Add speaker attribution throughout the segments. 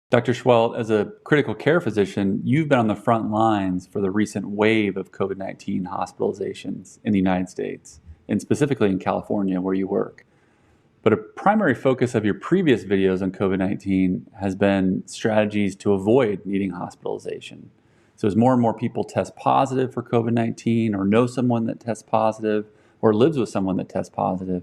Speaker 1: Dr. Schwelt, as a critical care physician, you've been on the front lines for the recent wave of COVID-19 hospitalizations in the United States, and specifically in California, where you work. But a primary focus of your previous videos on COVID-19 has been strategies to avoid needing hospitalization. So as more and more people test positive for COVID-19 or know someone that tests positive or lives with someone that tests positive,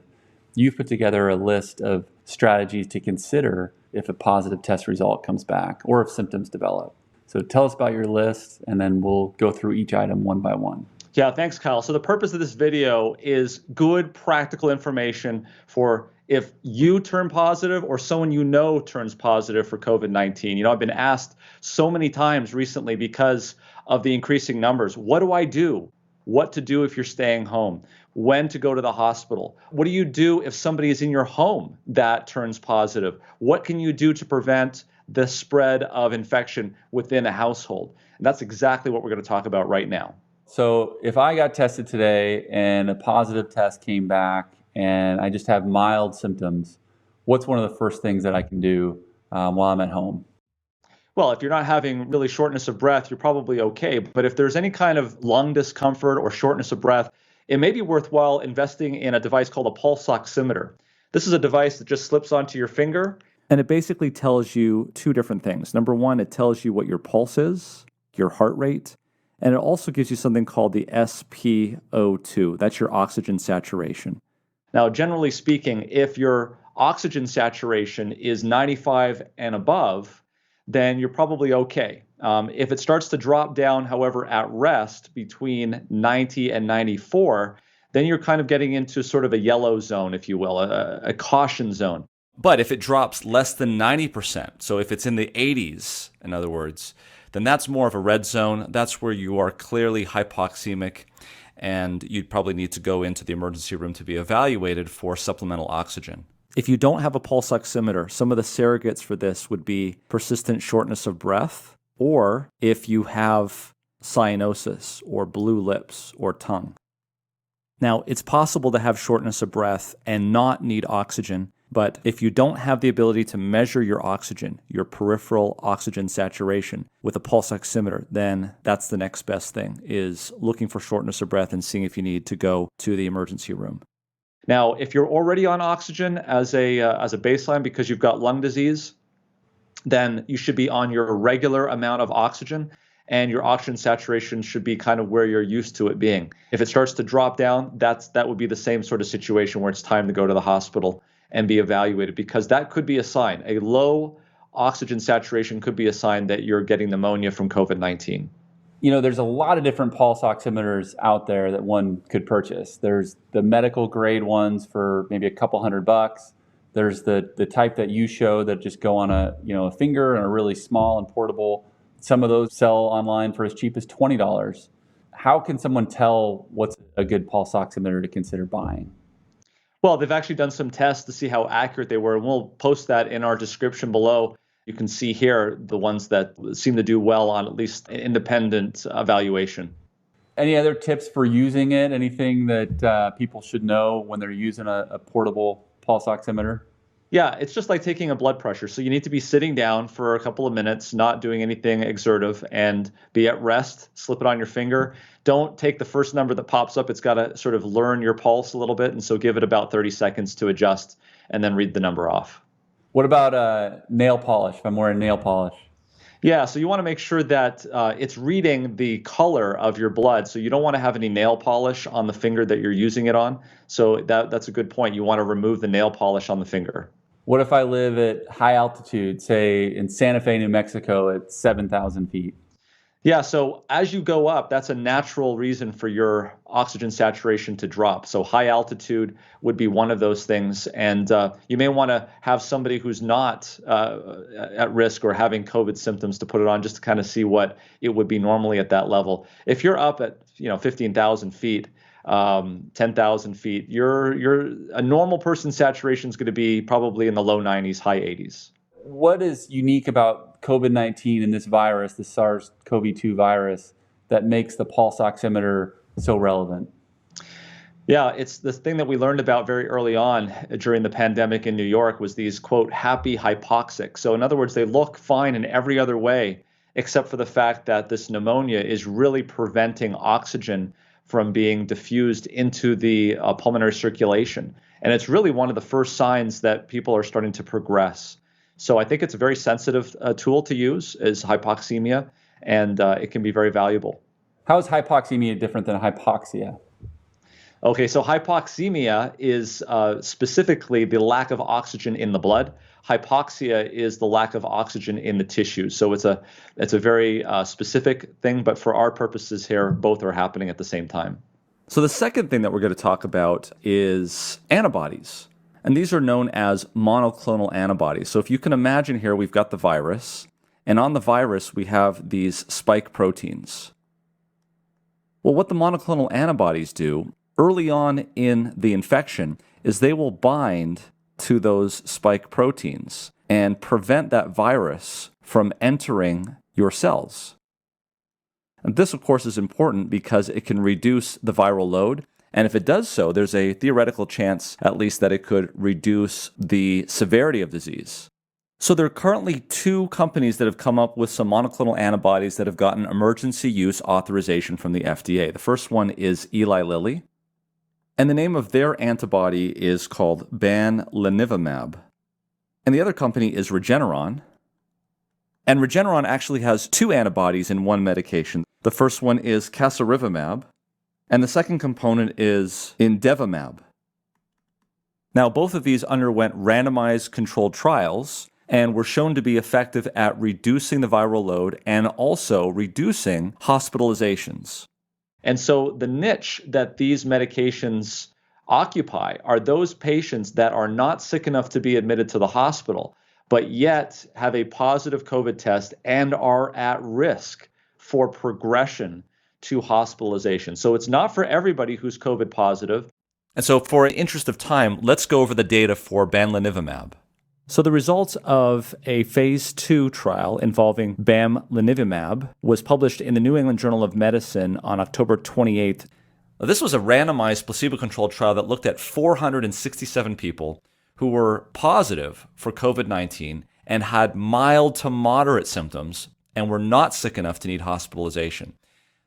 Speaker 1: you've put together a list of strategies to consider if a positive test result comes back or if symptoms develop. So tell us about your list, and then we'll go through each item one by one.
Speaker 2: Yeah, thanks, Kyle. So the purpose of this video is good practical information for if you turn positive or someone you know turns positive for COVID-19. You know, I've been asked so many times recently because of the increasing numbers, what do I do? What to do if you're staying home? When to go to the hospital? What do you do if somebody is in your home that turns positive? What can you do to prevent the spread of infection within a household? And that's exactly what we're going to talk about right now.
Speaker 1: So if I got tested today and a positive test came back and I just have mild symptoms, what's one of the first things that I can do while I'm at home?
Speaker 2: Well, if you're not having really shortness of breath, you're probably okay. But if there's any kind of lung discomfort or shortness of breath, it may be worthwhile investing in a device called a pulse oximeter. This is a device that just slips onto your finger.
Speaker 3: And it basically tells you two different things. Number one, it tells you what your pulse is, your heart rate, and it also gives you something called the SpO2. That's your oxygen saturation.
Speaker 2: Now, generally speaking, if your oxygen saturation is 95 and above, then you're probably okay. If it starts to drop down, however, at rest between 90 and 94, then you're kind of getting into sort of a yellow zone, if you will, a caution zone.
Speaker 4: But if it drops less than 90%, so if it's in the 80s, in other words, then that's more of a red zone. That's where you are clearly hypoxemic, and you'd probably need to go into the emergency room to be evaluated for supplemental oxygen.
Speaker 3: If you don't have a pulse oximeter, some of the surrogates for this would be persistent shortness of breath, or if you have cyanosis or blue lips or tongue. Now, it's possible to have shortness of breath and not need oxygen, but if you don't have the ability to measure your oxygen, your peripheral oxygen saturation with a pulse oximeter, then that's the next best thing, is looking for shortness of breath and seeing if you need to go to the emergency room.
Speaker 2: Now, if you're already on oxygen as a baseline because you've got lung disease, then you should be on your regular amount of oxygen, and your oxygen saturation should be kind of where you're used to it being. If it starts to drop down, that would be the same sort of situation where it's time to go to the hospital and be evaluated, because that could be a sign. A low oxygen saturation could be a sign that you're getting pneumonia from COVID-19.
Speaker 1: You know, there's a lot of different pulse oximeters out there that one could purchase. There's the medical grade ones for maybe a couple $100. There's the type that you show that just go on a finger and are really small and portable. Some of those sell online for as cheap as $20. How can someone tell what's a good pulse oximeter to consider buying?
Speaker 2: Well, they've actually done some tests to see how accurate they were, and we'll post that in our description below. You can see here the ones that seem to do well on at least independent evaluation.
Speaker 1: Any other tips for using it? Anything that people should know when they're using a portable pulse oximeter?
Speaker 2: Yeah, it's just like taking a blood pressure. So you need to be sitting down for a couple of minutes, not doing anything exertive, and be at rest. Slip it on your finger. Don't take the first number that pops up. It's got to sort of learn your pulse a little bit, and so give it about 30 seconds to adjust, and then read the number off.
Speaker 1: What about nail polish, if I'm wearing nail polish?
Speaker 2: Yeah, so you want to make sure that it's reading the color of your blood. So you don't want to have any nail polish on the finger that you're using it on. So that's a good point. You want to remove the nail polish on the finger.
Speaker 1: What if I live at high altitude, say in Santa Fe, New Mexico at 7,000 feet?
Speaker 2: Yeah, so as you go up, that's a natural reason for your oxygen saturation to drop. So high altitude would be one of those things. And you may want to have somebody who's not at risk or having COVID symptoms to put it on, just to kind of see what it would be normally at that level. If you're up at 15,000 feet, 10,000 feet, a normal person's saturation is going to be probably in the low 90s, high 80s.
Speaker 1: What is unique about COVID-19 and this virus, the SARS-CoV-2 virus, that makes the pulse oximeter so relevant?
Speaker 2: Yeah, it's the thing that we learned about very early on during the pandemic in New York was these, quote, happy hypoxic. So in other words, they look fine in every other way, except for the fact that this pneumonia is really preventing oxygen from being diffused into the pulmonary circulation. And it's really one of the first signs that people are starting to progress. So I think it's a very sensitive tool to use is hypoxemia, and it can be very valuable.
Speaker 1: How is hypoxemia different than hypoxia?
Speaker 2: Okay, so hypoxemia is specifically the lack of oxygen in the blood. Hypoxia is the lack of oxygen in the tissues. So it's a very specific thing, but for our purposes here, both are happening at the same time.
Speaker 3: So the second thing that we're going to talk about is antibodies. And these are known as monoclonal antibodies. So if you can imagine here, we've got the virus, and on the virus, we have these spike proteins. Well, what the monoclonal antibodies do early on in the infection is they will bind to those spike proteins and prevent that virus from entering your cells. And this, of course, is important because it can reduce the viral load. And if it does so, there's a theoretical chance, at least, that it could reduce the severity of disease. So there are currently 2 companies that have come up with some monoclonal antibodies that have gotten emergency use authorization from the FDA. The first one is Eli Lilly, and the name of their antibody is called bamlanivimab. And the other company is Regeneron. And Regeneron actually has 2 antibodies in one medication. The first one is casirivimab, and the second component is indevimab. Now, both of these underwent randomized controlled trials and were shown to be effective at reducing the viral load and also reducing hospitalizations.
Speaker 2: And so the niche that these medications occupy are those patients that are not sick enough to be admitted to the hospital, but yet have a positive COVID test and are at risk for progression to hospitalization. So it's not for everybody who's COVID positive.
Speaker 4: And so for the interest of time, let's go over the data for bamlanivimab.
Speaker 3: So the results of a phase 2 trial involving bamlanivimab was published in the New England Journal of Medicine on October 28th.
Speaker 4: This was a randomized placebo-controlled trial that looked at 467 people who were positive for COVID-19 and had mild to moderate symptoms and were not sick enough to need hospitalization.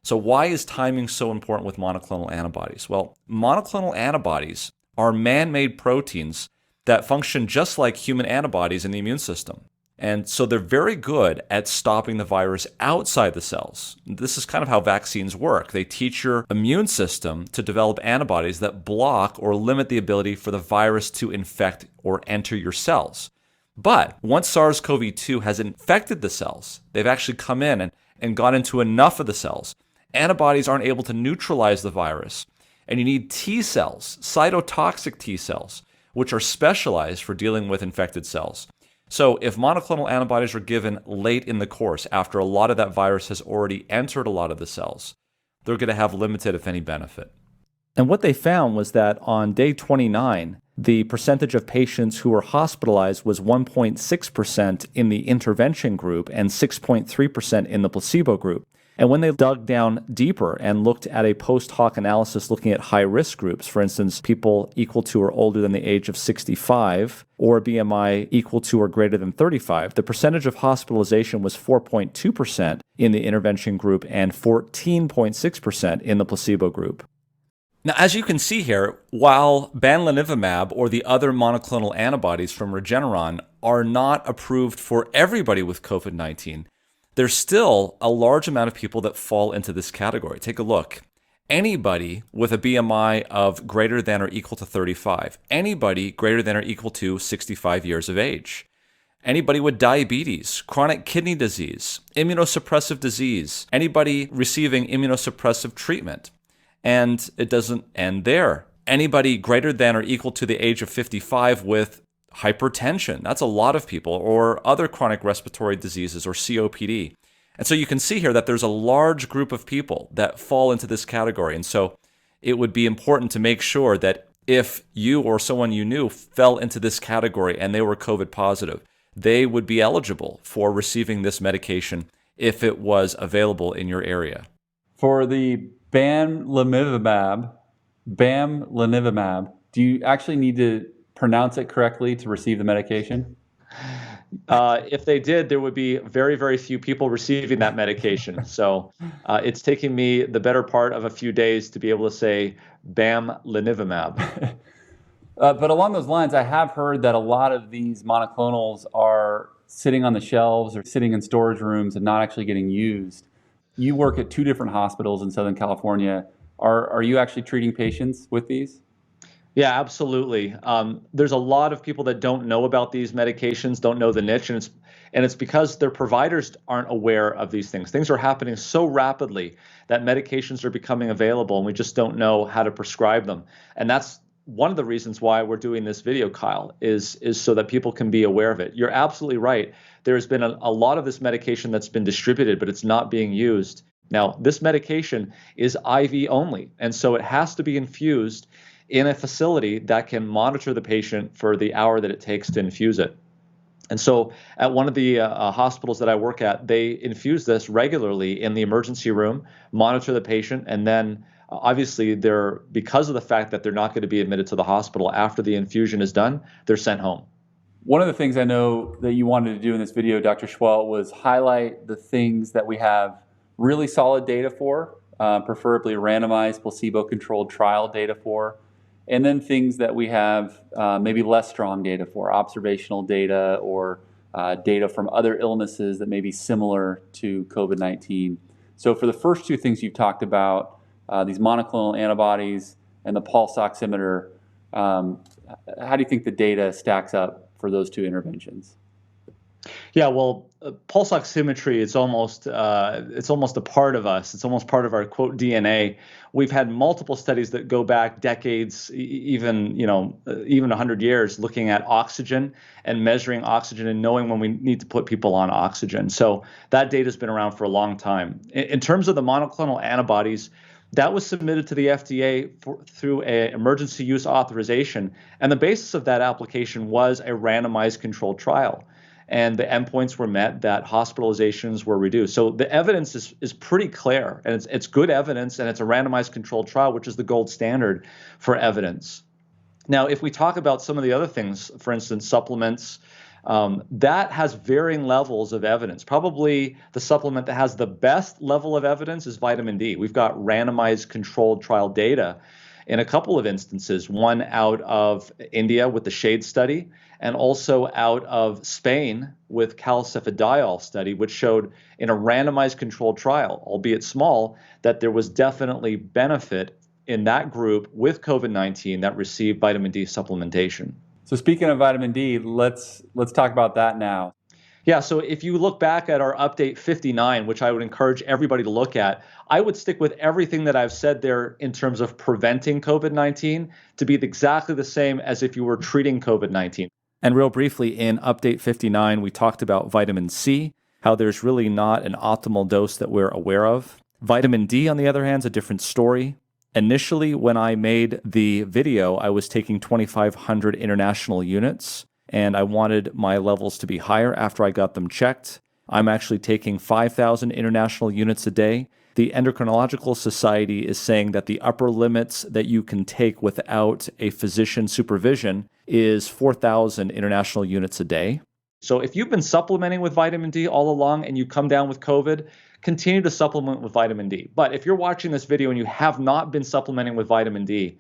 Speaker 4: So why is timing so important with monoclonal antibodies? Well, monoclonal antibodies are man-made proteins that function just like human antibodies in the immune system. And so they're very good at stopping the virus outside the cells. This is kind of how vaccines work. They teach your immune system to develop antibodies that block or limit the ability for the virus to infect or enter your cells. But once SARS-CoV-2 has infected the cells, they've actually come in and got into enough of the cells. Antibodies aren't able to neutralize the virus. And you need T cells, cytotoxic T cells, which are specialized for dealing with infected cells. So if monoclonal antibodies are given late in the course, after a lot of that virus has already entered a lot of the cells, they're going to have limited, if any, benefit.
Speaker 3: And what they found was that on day 29, the percentage of patients who were hospitalized was 1.6% in the intervention group and 6.3% in the placebo group. And when they dug down deeper and looked at a post hoc analysis looking at high-risk groups, for instance, people equal to or older than the age of 65 or BMI equal to or greater than 35, the percentage of hospitalization was 4.2% in the intervention group and 14.6% in the placebo group.
Speaker 4: Now, as you can see here, while bamlanivimab or the other monoclonal antibodies from Regeneron are not approved for everybody with COVID-19, there's still a large amount of people that fall into this category. Take a look. Anybody with a BMI of greater than or equal to 35, anybody greater than or equal to 65 years of age, anybody with diabetes, chronic kidney disease, immunosuppressive disease, anybody receiving immunosuppressive treatment. And it doesn't end there. Anybody greater than or equal to the age of 55 with hypertension, that's a lot of people, or other chronic respiratory diseases or COPD. And so you can see here that there's a large group of people that fall into this category. And so it would be important to make sure that if you or someone you knew fell into this category and they were COVID positive, they would be eligible for receiving this medication if it was available in your area.
Speaker 1: For the bamlanivimab, bamlanivimab. Do you actually need to pronounce it correctly to receive the medication?
Speaker 2: If they did, there would be very, very few people receiving that medication. So it's taking me the better part of a few days to be able to say bamlanivimab.
Speaker 1: But along those lines, I have heard that a lot of these monoclonals are sitting on the shelves or sitting in storage rooms and not actually getting used. You work at 2 different hospitals in Southern California. Are you actually treating patients with these?
Speaker 2: Yeah, absolutely. There's a lot of people that don't know about these medications, don't know the niche, and it's because their providers aren't aware of these things. Things are happening so rapidly that medications are becoming available, and we just don't know how to prescribe them. And that's one of the reasons why we're doing this video, Kyle, is so that people can be aware of it. You're absolutely right. There's been a lot of this medication that's been distributed, but it's not being used. Now, this medication is IV only, and so it has to be infused in a facility that can monitor the patient for the hour that it takes to infuse it. And so at one of the hospitals that I work at, they infuse this regularly in the emergency room, monitor the patient, and then obviously because of the fact that they're not going to be admitted to the hospital after the infusion is done, they're sent home.
Speaker 1: One of the things I know that you wanted to do in this video, Dr. Schwelt, was highlight the things that we have really solid data for, preferably randomized placebo-controlled trial data for, and then things that we have maybe less strong data for, observational data or data from other illnesses that may be similar to COVID-19. So for the first 2 things you've talked about, these monoclonal antibodies and the pulse oximeter, how do you think the data stacks up for those 2 interventions?
Speaker 2: Yeah, well, pulse oximetry is almost a part of us. It's almost part of our quote DNA. We've had multiple studies that go back decades, even 100 years, looking at oxygen and measuring oxygen and knowing when we need to put people on oxygen. So that data has been around for a long time. In terms of the monoclonal antibodies, that was submitted to the FDA through an emergency use authorization, and the basis of that application was a randomized controlled trial. And the endpoints were met, that hospitalizations were reduced. So the evidence is pretty clear, and it's good evidence, and it's a randomized controlled trial, which is the gold standard for evidence. Now, if we talk about some of the other things, for instance, supplements, that has varying levels of evidence. Probably the supplement that has the best level of evidence is vitamin D. We've got randomized controlled trial data in a couple of instances, one out of India with the SHADE study, and also out of Spain with calcifediol study, which showed in a randomized controlled trial, albeit small, that there was definitely benefit in that group with COVID-19 that received vitamin D supplementation.
Speaker 1: So speaking of vitamin D, let's talk about that now.
Speaker 2: Yeah, so if you look back at our update 59, which I would encourage everybody to look at, I would stick with everything that I've said there in terms of preventing COVID-19 to be exactly the same as if you were treating COVID-19.
Speaker 3: And real briefly, in update 59, we talked about vitamin C, how there's really not an optimal dose that we're aware of. Vitamin D, on the other hand, is a different story. Initially, when I made the video, I was taking 2,500 international units, and I wanted my levels to be higher after I got them checked. I'm actually taking 5,000 international units a day. The Endocrinological Society is saying that the upper limits that you can take without a physician supervision is 4,000 international units a day.
Speaker 2: So if you've been supplementing with vitamin D all along and you come down with COVID, continue to supplement with vitamin D. But if you're watching this video and you have not been supplementing with vitamin D,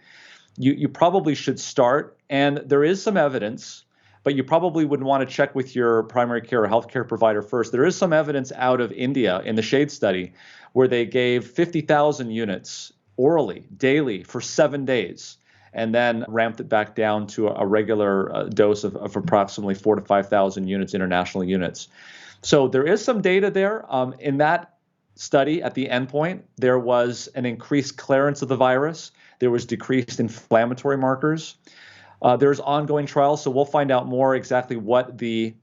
Speaker 2: you probably should start. And there is some evidence, but you probably would want to check with your primary care or healthcare provider first. There is some evidence out of India in the SHADE study where they gave 50,000 units orally, daily, for 7 days, and then ramped it back down to a regular dose of approximately 4,000 to 5,000 units, international units. So there is some data there. In that study, at the endpoint, there was an increased clearance of the virus. There was decreased inflammatory markers. There's ongoing trials, so we'll find out more exactly what the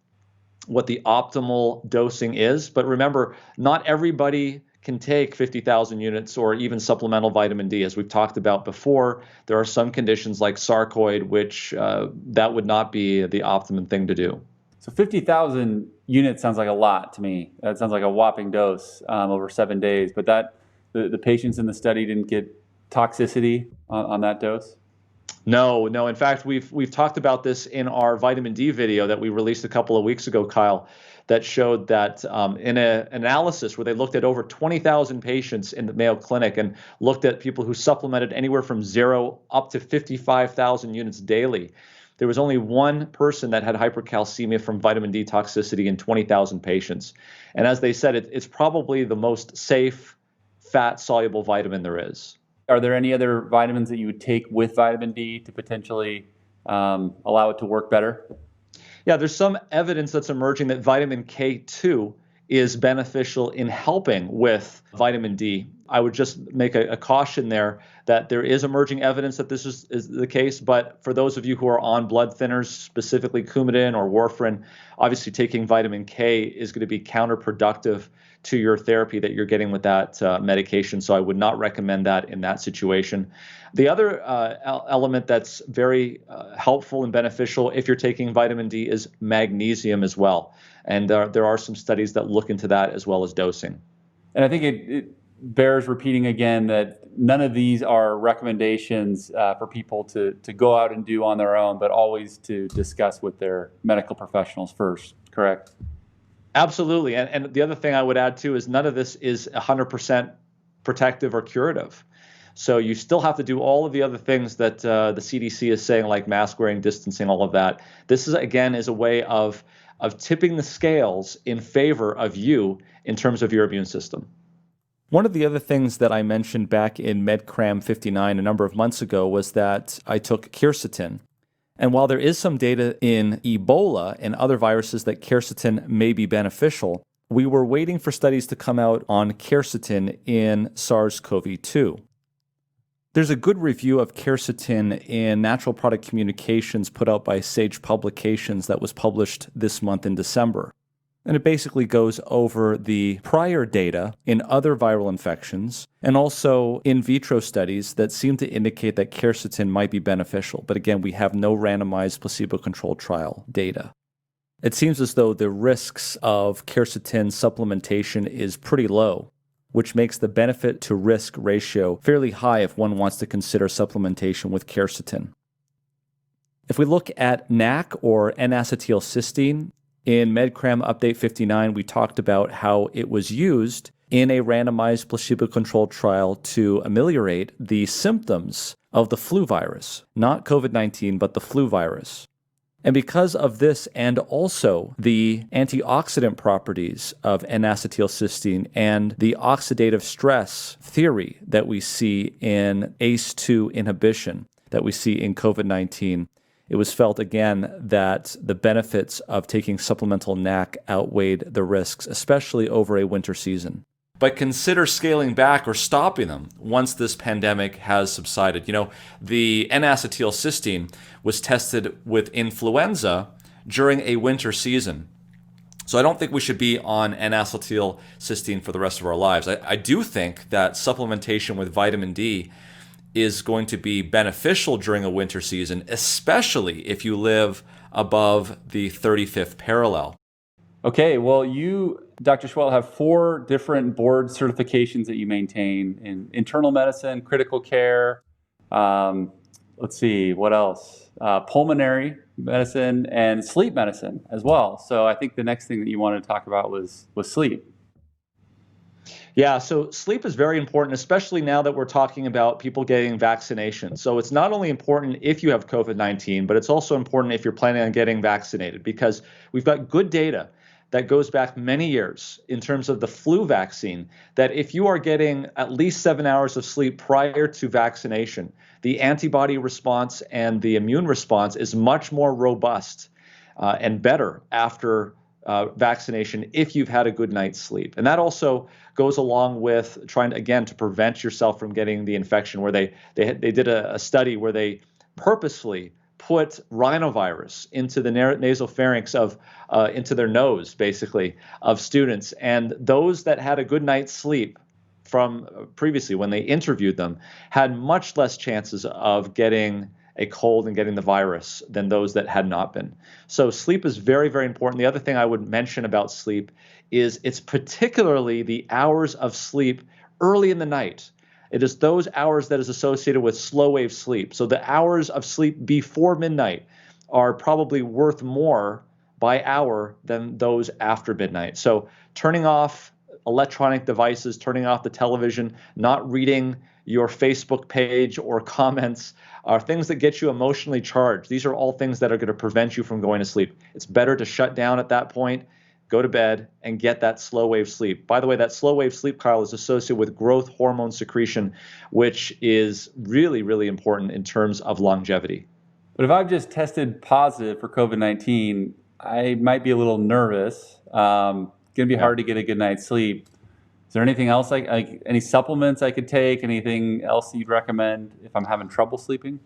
Speaker 2: optimal dosing is. But remember, not everybody can take 50,000 units or even supplemental vitamin D. As we've talked about before, there are some conditions like sarcoid, which that would not be the optimum thing to do.
Speaker 1: So 50,000 units sounds like a lot to me. That sounds like a whopping dose over 7 days. But the patients in the study didn't get toxicity on that dose?
Speaker 2: No. In fact, we've talked about this in our vitamin D video that we released a couple of weeks ago, Kyle, that showed that in an analysis where they looked at over 20,000 patients in the Mayo Clinic and looked at people who supplemented anywhere from 0 up to 55,000 units daily, there was only one person that had hypercalcemia from vitamin D toxicity in 20,000 patients. And as they said, it's probably the most safe fat-soluble vitamin there is.
Speaker 1: Are there any other vitamins that you would take with vitamin D to potentially allow it to work better?
Speaker 2: Yeah, there's some evidence that's emerging that vitamin K2 is beneficial in helping with vitamin D. I would just make a caution there that there is emerging evidence that this is the case, but for those of you who are on blood thinners, specifically Coumadin or warfarin, obviously taking vitamin K is going to be counterproductive to your therapy that you're getting with that medication, so I would not recommend that in that situation. The other element that's very helpful and beneficial if you're taking vitamin D is magnesium as well, and there are some studies that look into that as well as dosing.
Speaker 1: And I think it bears repeating again that none of these are recommendations for people to go out and do on their own, but always to discuss with their medical professionals first, correct?
Speaker 2: Absolutely. And the other thing I would add too is none of this is 100% protective or curative. So you still have to do all of the other things that the CDC is saying, like mask wearing, distancing, all of that. This is, again, is a way of tipping the scales in favor of you in terms of your immune system.
Speaker 3: One of the other things that I mentioned back in MedCram 59 a number of months ago was that I took quercetin. And while there is some data in Ebola and other viruses that quercetin may be beneficial, we were waiting for studies to come out on quercetin in SARS-CoV-2. There's a good review of quercetin in Natural Product Communications put out by Sage Publications that was published this month in December. And it basically goes over the prior data in other viral infections and also in vitro studies that seem to indicate that quercetin might be beneficial. But again, we have no randomized placebo-controlled trial data. It seems as though the risks of quercetin supplementation is pretty low, which makes the benefit to risk ratio fairly high if one wants to consider supplementation with quercetin. If we look at NAC or N-acetylcysteine, in MedCram Update 59, we talked about how it was used in a randomized placebo-controlled trial to ameliorate the symptoms of the flu virus, not COVID-19, but the flu virus. And because of this and also the antioxidant properties of N-acetylcysteine and the oxidative stress theory that we see in ACE2 inhibition that we see in COVID-19, it was felt again that the benefits of taking supplemental NAC outweighed the risks, especially over a winter season.
Speaker 4: But consider scaling back or stopping them once this pandemic has subsided. You know, the N-acetylcysteine was tested with influenza during a winter season. So I don't think we should be on N-acetylcysteine for the rest of our lives. I do think that supplementation with vitamin D is going to be beneficial during a winter season, especially if you live above the 35th parallel.
Speaker 1: Okay, well, you, Dr. Seheultas, have 4 different board certifications that you maintain in internal medicine, critical care, let's see, what else? Pulmonary medicine and sleep medicine as well. So I think the next thing that you wanted to talk about was sleep.
Speaker 2: Yeah, so sleep is very important, especially now that we're talking about people getting vaccinations. So it's not only important if you have COVID-19, but it's also important if you're planning on getting vaccinated, because we've got good data that goes back many years in terms of the flu vaccine, that if you are getting at least 7 hours of sleep prior to vaccination, the antibody response and the immune response is much more robust and better after vaccination if you've had a good night's sleep. And that also goes along with trying to, again, to prevent yourself from getting the infection, where they did a study where they purposefully put rhinovirus into the nasopharynx into their nose, basically, of students. And those that had a good night's sleep from previously, when they interviewed them, had much less chances of getting a cold and getting the virus than those that had not been. So sleep is very, very important. The other thing I would mention about sleep is it's particularly the hours of sleep early in the night. It is those hours that is associated with slow wave sleep. So the hours of sleep before midnight are probably worth more by hour than those after midnight. So turning off electronic devices, turning off the television, not reading your Facebook page or comments are things that get you emotionally charged. These are all things that are going to prevent you from going to sleep. It's better to shut down at that point, go to bed, and get that slow wave sleep. By the way, that slow wave sleep, Kyle, is associated with growth hormone secretion, which is really, really important in terms of longevity.
Speaker 1: But if I've just tested positive for COVID-19, I might be a little nervous. Going to be hard to get a good night's sleep. Is there anything else, any supplements I could take? Anything else you'd recommend if I'm having trouble sleeping?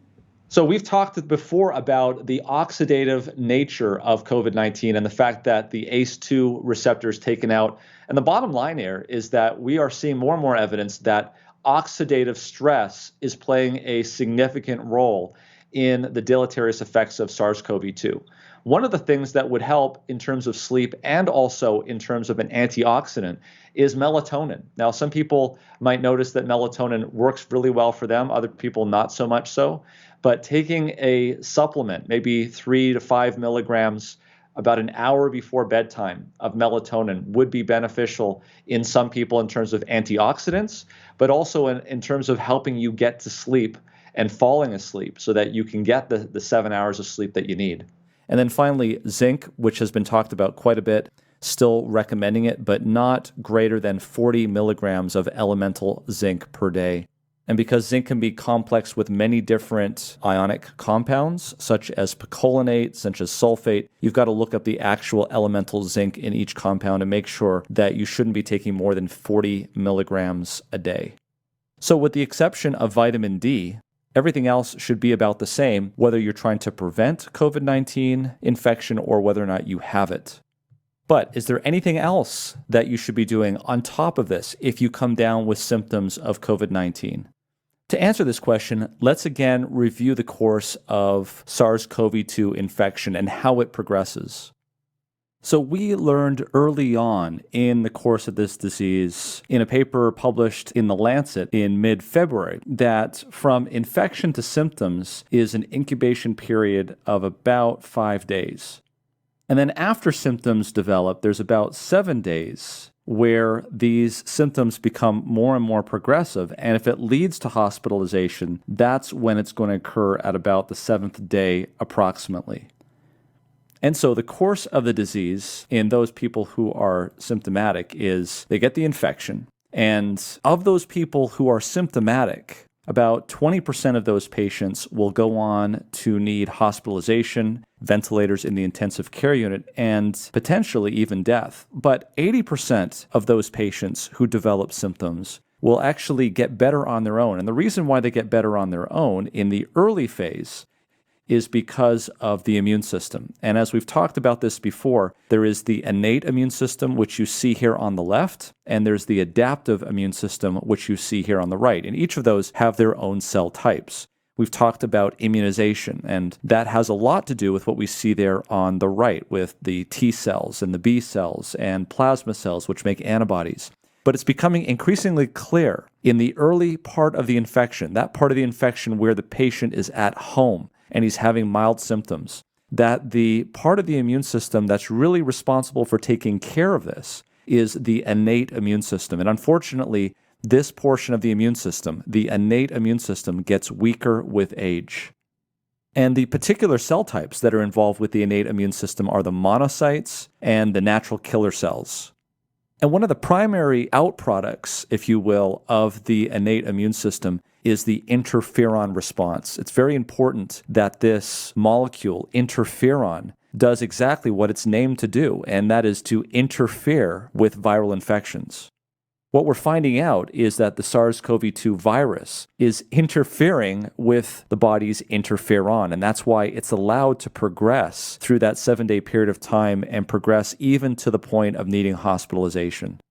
Speaker 2: So we've talked before about the oxidative nature of COVID-19 and the fact that the ACE2 receptor is taken out. And the bottom line here is that we are seeing more and more evidence that oxidative stress is playing a significant role in the deleterious effects of SARS-CoV-2. One of the things that would help in terms of sleep and also in terms of an antioxidant is melatonin. Now, some people might notice that melatonin works really well for them, other people not so much so. But taking a supplement, maybe 3 to 5 milligrams about an hour before bedtime of melatonin would be beneficial in some people in terms of antioxidants, but also in terms of helping you get to sleep and falling asleep so that you can get the 7 hours of sleep that you need.
Speaker 3: And then finally, zinc, which has been talked about quite a bit, still recommending it, but not greater than 40 milligrams of elemental zinc per day. And because zinc can be complex with many different ionic compounds, such as picolinate, such as sulfate, you've got to look up the actual elemental zinc in each compound and make sure that you shouldn't be taking more than 40 milligrams a day. So with the exception of vitamin D, everything else should be about the same, whether you're trying to prevent COVID-19 infection or whether or not you have it. But is there anything else that you should be doing on top of this if you come down with symptoms of COVID-19? To answer this question, let's again review the course of SARS-CoV-2 infection and how it progresses. So we learned early on in the course of this disease, in a paper published in The Lancet in mid-February, that from infection to symptoms is an incubation period of about 5 days. And then after symptoms develop, there's about 7 days where these symptoms become more and more progressive. And if it leads to hospitalization, that's when it's going to occur at about the 7th day approximately. And so the course of the disease in those people who are symptomatic is they get the infection. And of those people who are symptomatic, about 20% of those patients will go on to need hospitalization, ventilators in the intensive care unit, and potentially even death. But 80% of those patients who develop symptoms will actually get better on their own. And the reason why they get better on their own in the early phase is because of the immune system. And as we've talked about this before, there is the innate immune system, which you see here on the left, and there's the adaptive immune system, which you see here on the right. And each of those have their own cell types. We've talked about immunization, and that has a lot to do with what we see there on the right with the T cells and the B cells and plasma cells, which make antibodies. But it's becoming increasingly clear in the early part of the infection, that part of the infection where the patient is at home and he's having mild symptoms, that the part of the immune system that's really responsible for taking care of this is the innate immune system. And unfortunately, this portion of the immune system, the innate immune system, gets weaker with age. And the particular cell types that are involved with the innate immune system are the monocytes and the natural killer cells. And one of the primary outproducts, if you will, of the innate immune system is the interferon response. It's very important that this molecule, interferon, does exactly what it's named to do, and that is to interfere with viral infections. What we're finding out is that the SARS-CoV-2 virus is interfering with the body's interferon, and that's why it's allowed to progress through that 7-day period of time and progress even to the point of needing hospitalization.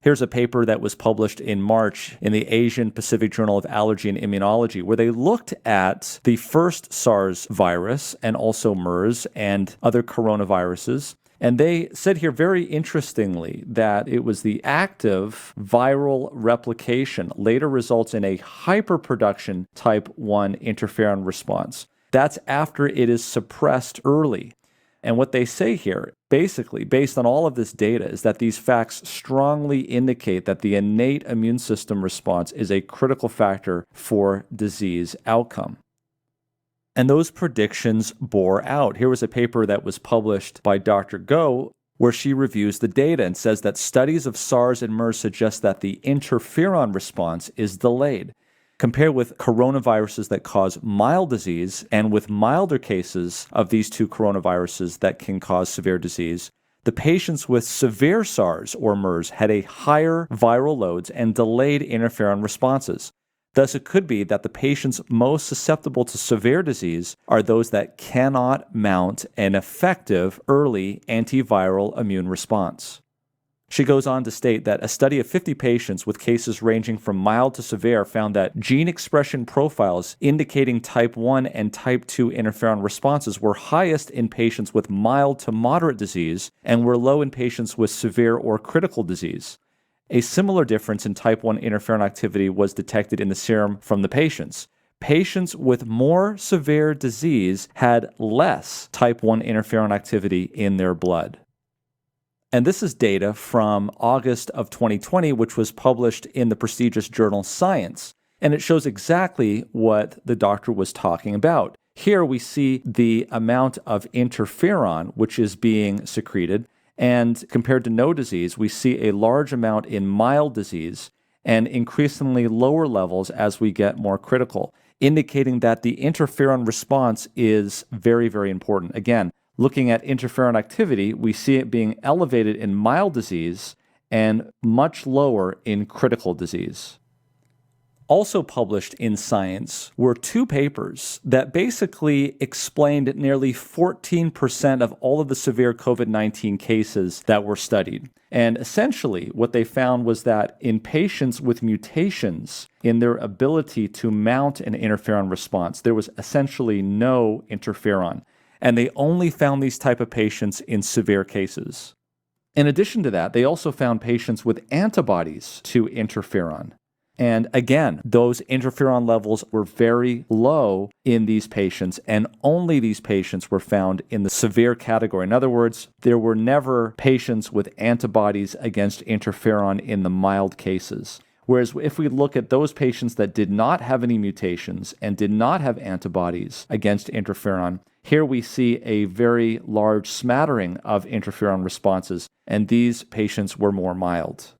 Speaker 3: Here's a paper that was published in March in the Asian Pacific Journal of Allergy and Immunology, where they looked at the first SARS virus and also MERS and other coronaviruses, And they said here very interestingly that it was the active viral replication later results in a hyperproduction type 1 interferon response. That's after it is suppressed early. And what they say here, basically, based on all of this data, is that these facts strongly indicate that the innate immune system response is a critical factor for disease outcome. And those predictions bore out. Here was a paper that was published by Dr. Go, where she reviews the data and says that studies of SARS and MERS suggest that the interferon response is delayed. Compared with coronaviruses that cause mild disease and with milder cases of these two coronaviruses that can cause severe disease, the patients with severe SARS or MERS had a higher viral loads and delayed interferon responses. Thus, it could be that the patients most susceptible to severe disease are those that cannot mount an effective early antiviral immune response. She goes on to state that a study of 50 patients with cases ranging from mild to severe found that gene expression profiles indicating type 1 and type 2 interferon responses were highest in patients with mild to moderate disease and were low in patients with severe or critical disease. A similar difference in type 1 interferon activity was detected in the serum from the patients. Patients with more severe disease had less type 1 interferon activity in their blood. And this is data from August of 2020, which was published in the prestigious journal Science. And it shows exactly what the doctor was talking about. Here we see the amount of interferon which is being secreted. And compared to no disease, we see a large amount in mild disease and increasingly lower levels as we get more critical, indicating that the interferon response is very, very important. Again, looking at interferon activity, we see it being elevated in mild disease and much lower in critical disease. Also published in Science were two papers that basically explained nearly 14% of all of the severe COVID-19 cases that were studied. And essentially, what they found was that in patients with mutations in their ability to mount an interferon response, there was essentially no interferon. And they only found these type of patients in severe cases. In addition to that, they also found patients with antibodies to interferon. And again, those interferon levels were very low in these patients, and only these patients were found in the severe category. In other words, there were never patients with antibodies against interferon in the mild cases. Whereas if we look at those patients that did not have any mutations and did not have antibodies against interferon, here we see a very large smattering of interferon responses, and these patients were more mild.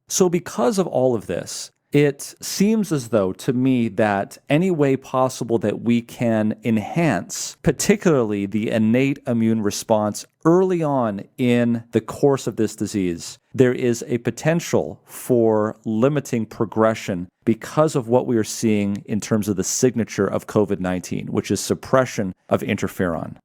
Speaker 3: So because of all of this, it seems as though to me that any way possible that we can enhance, particularly the innate immune response early on in the course of this disease, there is a potential for limiting progression because of what we are seeing in terms of the signature of COVID-19, which is suppression of interferon.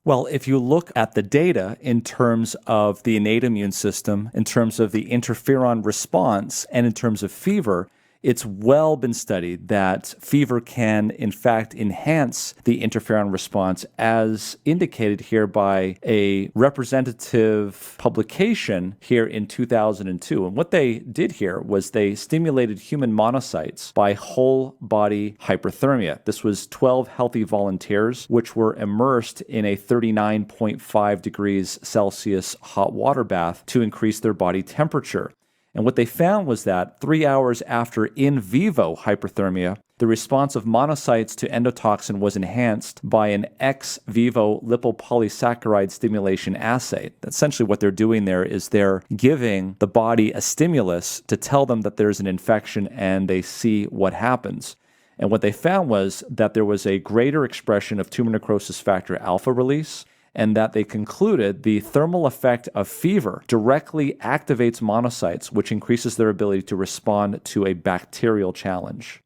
Speaker 3: Well, if you look at the data in terms of the innate immune system, in terms of the interferon response, and in terms of fever, it's well been studied that fever can, in fact, enhance the interferon response, as indicated here by a representative publication here in 2002. And what they did here was they stimulated human monocytes by whole body hyperthermia. This was 12 healthy volunteers, which were immersed in a 39.5 degrees Celsius hot water bath to increase their body temperature. And what they found was that 3 hours after in vivo hyperthermia, the response of monocytes to endotoxin was enhanced by an ex vivo lipopolysaccharide stimulation assay. Essentially what they're doing there is they're giving the body a stimulus to tell them that there's an infection, and they see what happens. And what they found was that there was a greater expression of tumor necrosis factor alpha release, and that they concluded the thermal effect of fever directly activates monocytes, which increases their ability to respond to a bacterial challenge.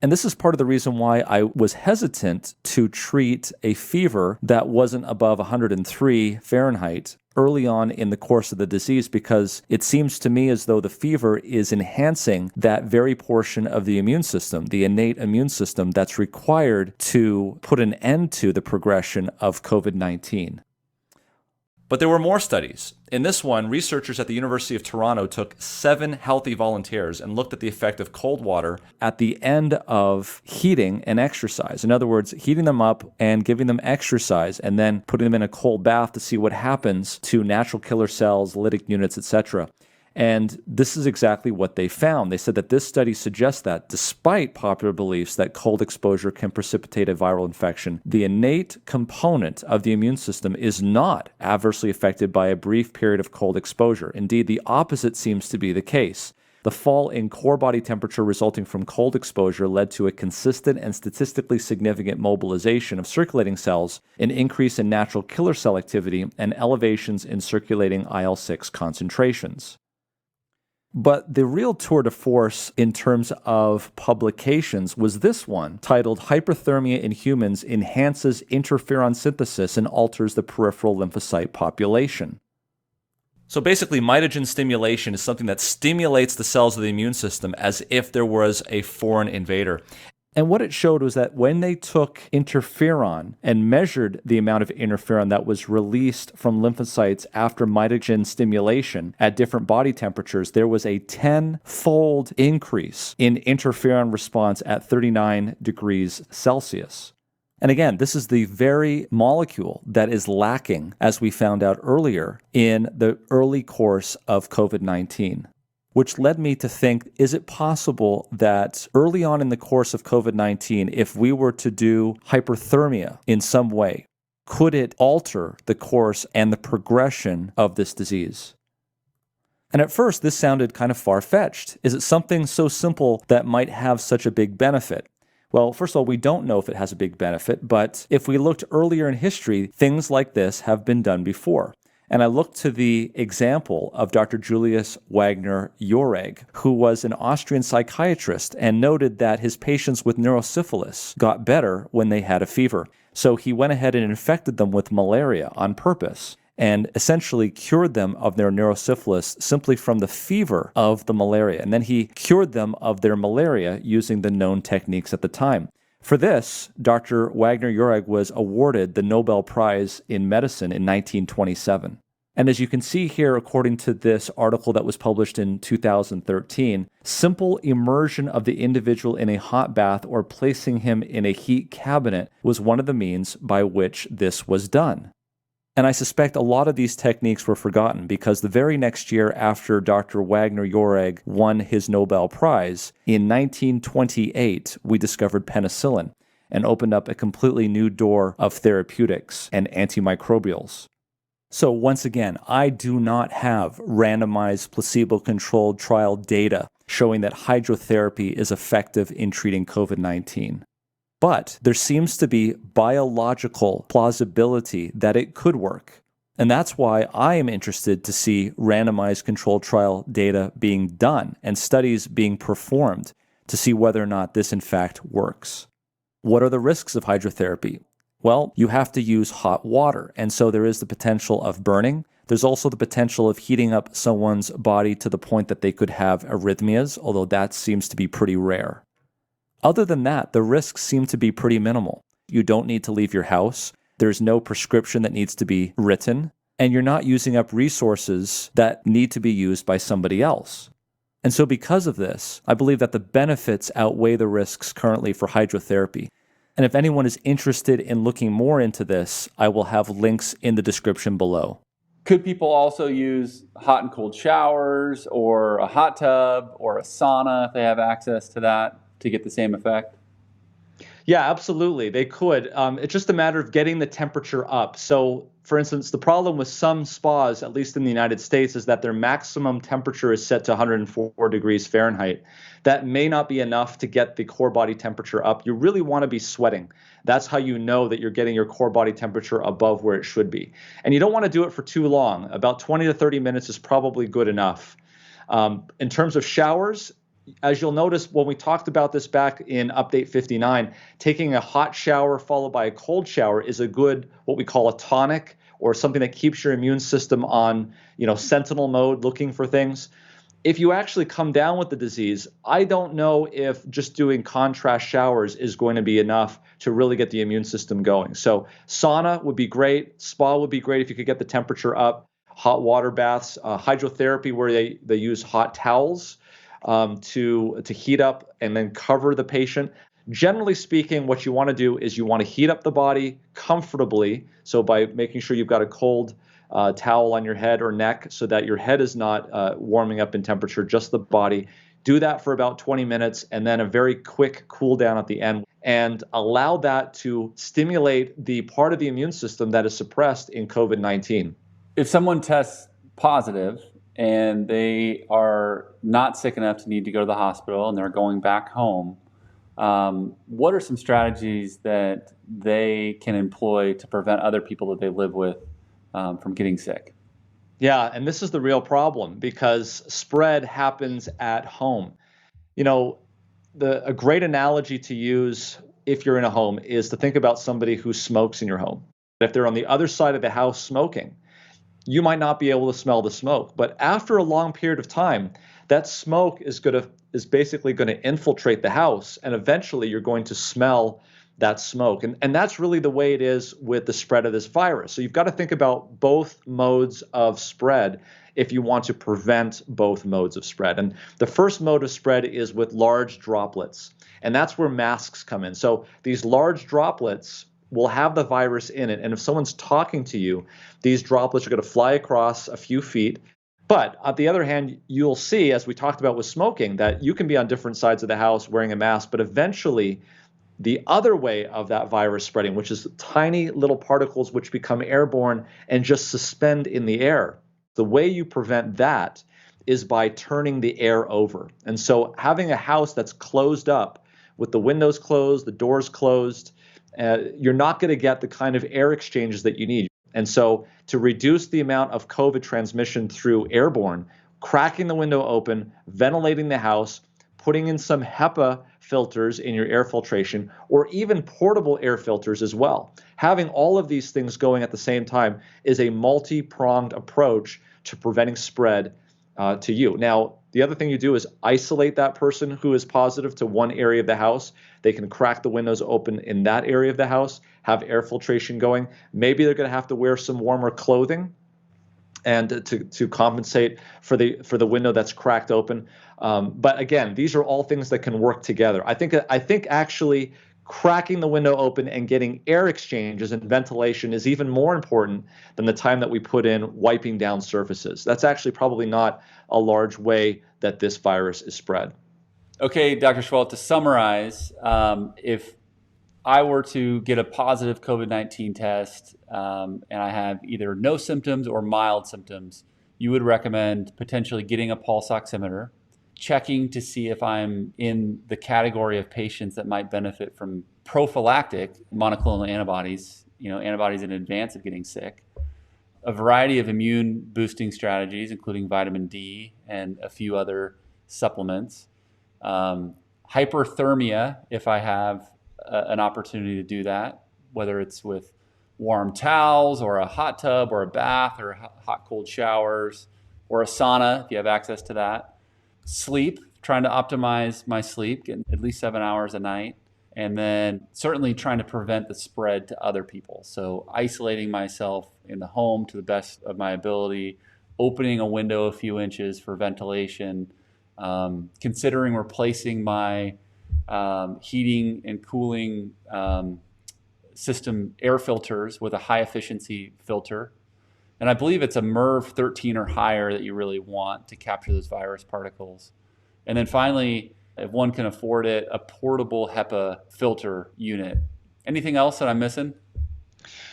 Speaker 3: And this is part of the reason why I was hesitant to treat a fever that wasn't above 103 Fahrenheit early on in the course of the disease, because it seems to me as though the fever is enhancing that very portion of the immune system, the innate immune system that's required to put an end to the progression of COVID-19.
Speaker 4: But there were more studies. In this one, researchers at the University of Toronto took 7 healthy volunteers and looked at the effect of cold water
Speaker 3: at the end of heating and exercise. In other words, heating them up and giving them exercise and then putting them in a cold bath to see what happens to natural killer cells, lytic units, etc. And this is exactly what they found. They said that this study suggests that despite popular beliefs that cold exposure can precipitate a viral infection, the innate component of the immune system is not adversely affected by a brief period of cold exposure. Indeed, the opposite seems to be the case. The fall in core body temperature resulting from cold exposure led to a consistent and statistically significant mobilization of circulating cells, an increase in natural killer cell activity, and elevations in circulating IL-6 concentrations. But the real tour de force in terms of publications was this one, titled Hyperthermia in Humans Enhances Interferon Synthesis and Alters the Peripheral Lymphocyte Population.
Speaker 4: So basically, mitogen stimulation is something that stimulates the cells of the immune system as if there was a foreign invader.
Speaker 3: And what it showed was that when they took interferon and measured the amount of interferon that was released from lymphocytes after mitogen stimulation at different body temperatures, there was a 10-fold increase in interferon response at 39 degrees Celsius. And again, this is the very molecule that is lacking, as we found out earlier, in the early course of COVID-19. Which led me to think, is it possible that early on in the course of COVID-19, if we were to do hyperthermia in some way, could it alter the course and the progression of this disease? And at first, this sounded kind of far-fetched. Is it something so simple that might have such a big benefit? Well, first of all, we don't know if it has a big benefit, but if we looked earlier in history, things like this have been done before. And I looked to the example of Dr. Julius Wagner-Jauregg, who was an Austrian psychiatrist and noted that his patients with neurosyphilis got better when they had a fever. So he went ahead and infected them with malaria on purpose and essentially cured them of their neurosyphilis simply from the fever of the malaria. And then he cured them of their malaria using the known techniques at the time. For this, Dr. Wagner-Jauregg was awarded the Nobel Prize in Medicine in 1927. And as you can see here, according to this article that was published in 2013, simple immersion of the individual in a hot bath or placing him in a heat cabinet was one of the means by which this was done. And I suspect a lot of these techniques were forgotten because the very next year after Dr. Wagner-Jauregg won his Nobel Prize, in 1928, we discovered penicillin and opened up a completely new door of therapeutics and antimicrobials. So once again, I do not have randomized placebo-controlled trial data showing that hydrotherapy is effective in treating COVID-19. But there seems to be biological plausibility that it could work. And that's why I am interested to see randomized controlled trial data being done and studies being performed to see whether or not this in fact works. What are the risks of hydrotherapy? Well, you have to use hot water, and so there is the potential of burning. There's also the potential of heating up someone's body to the point that they could have arrhythmias, although that seems to be pretty rare. Other than that, the risks seem to be pretty minimal. You don't need to leave your house. There's no prescription that needs to be written, and you're not using up resources that need to be used by somebody else. And so because of this, I believe that the benefits outweigh the risks currently for hydrotherapy. And if anyone is interested in looking more into this, I will have links in the description below.
Speaker 1: Could people also use hot and cold showers or a hot tub or a sauna if they have access to that to get the same effect?
Speaker 2: Yeah, absolutely. They could. It's just a matter of getting the temperature up. So, for instance, the problem with some spas, at least in the United States, is that their maximum temperature is set to 104 degrees Fahrenheit. That may not be enough to get the core body temperature up. You really want to be sweating. That's how you know that you're getting your core body temperature above where it should be. And you don't want to do it for too long. About 20 to 30 minutes is probably good enough. In terms of showers, as you'll notice when we talked about this back in Update 59, taking a hot shower followed by a cold shower is a good, what we call a tonic, or something that keeps your immune system on, sentinel mode, looking for things. if you actually come down with the disease, I don't know if just doing contrast showers is going to be enough to really get the immune system going. So sauna would be great. Spa would be great if you could get the temperature up. Hot water baths, hydrotherapy where they use hot towels to heat up and then cover the patient. Generally speaking, what you want to do is you want to heat up the body comfortably. So by making sure you've got a cold towel on your head or neck so that your head is not warming up in temperature, just the body. Do that for about 20 minutes and then a very quick cool down at the end, and allow that to stimulate the part of the immune system that is suppressed in COVID-19.
Speaker 1: If someone tests positive and they are not sick enough to need to go to the hospital and they're going back home, what are some strategies that they can employ to prevent other people that they live with from getting sick?
Speaker 2: Yeah, and this is the real problem because spread happens at home. You know, a great analogy to use if you're in a home is to think about somebody who smokes in your home. If they're on the other side of the house smoking, you might not be able to smell the smoke, but after a long period of time, that smoke is basically going to infiltrate the house, and eventually you're going to smell that smoke. And that's really the way it is with the spread of this virus. So you've got to think about both modes of spread if you want to prevent both modes of spread. And the first mode of spread is with large droplets, and that's where masks come in. So these large droplets will have the virus in it, and if someone's talking to you, these droplets are going to fly across a few feet. But on the other hand, you'll see, as we talked about with smoking, that you can be on different sides of the house wearing a mask, but eventually the other way of that virus spreading, which is tiny little particles which become airborne and just suspend in the air, the way you prevent that is by turning the air over. And so having a house that's closed up with the windows closed, the doors closed, you're not going to get the kind of air exchanges that you need. And so to reduce the amount of COVID transmission through airborne, cracking the window open, ventilating the house, putting in some HEPA filters in your air filtration, or even portable air filters as well. Having all of these things going at the same time is a multi-pronged approach to preventing spread to you. Now, the other thing you do is isolate that person who is positive to one area of the house. They can crack the windows open in that area of the house, have air filtration going. Maybe they're going to have to wear some warmer clothing and to compensate for the window that's cracked open. But again, these are all things that can work together. I think actually cracking the window open and getting air exchanges and ventilation is even more important than the time that we put in wiping down surfaces. That's actually probably not a large way that this virus is spread.
Speaker 1: Okay, Dr. Seheultas, to summarize, if I were to get a positive COVID-19 test and I have either no symptoms or mild symptoms, you would recommend potentially getting a pulse oximeter, checking to see if I'm in the category of patients that might benefit from prophylactic monoclonal antibodies, antibodies in advance of getting sick, a variety of immune boosting strategies, including vitamin D and a few other supplements, hyperthermia if I have an opportunity to do that, whether it's with warm towels or a hot tub or a bath or hot cold showers or a sauna if you have access to that. Sleep, trying to optimize my sleep, getting at least 7 hours a night, and then certainly trying to prevent the spread to other people. So isolating myself in the home to the best of my ability, opening a window a few inches for ventilation, considering replacing my heating and cooling system air filters with a high efficiency filter. And I believe it's a MERV 13 or higher that you really want to capture those virus particles. And then finally, if one can afford it, a portable HEPA filter unit. Anything else that I'm missing?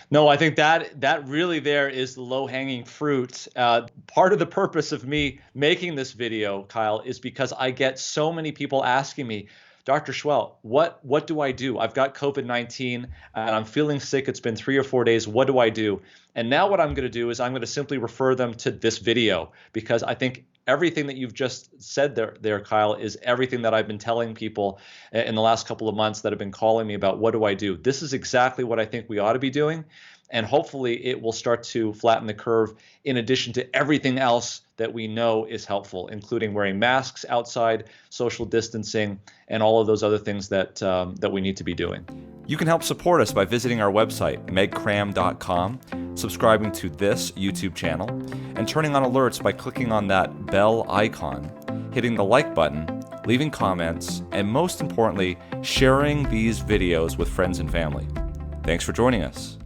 Speaker 2: No, I think that really there is the low-hanging fruit. Part of the purpose of me making this video, Kyle, is because I get so many people asking me, Dr. Seheultas, what do I do? I've got COVID-19 and I'm feeling sick. It's been 3 or 4 days. What do I do? And now what I'm going to do is I'm going to simply refer them to this video, because I think everything that you've just said there, Kyle, is everything that I've been telling people in the last couple of months that have been calling me about what do I do. This is exactly what I think we ought to be doing. And hopefully it will start to flatten the curve in addition to everything else that we know is helpful, including wearing masks outside, social distancing, and all of those other things that we need to be doing.
Speaker 4: You can help support us by visiting our website, megcram.com, subscribing to this YouTube channel, and turning on alerts by clicking on that bell icon, hitting the like button, leaving comments, and most importantly, sharing these videos with friends and family. Thanks for joining us.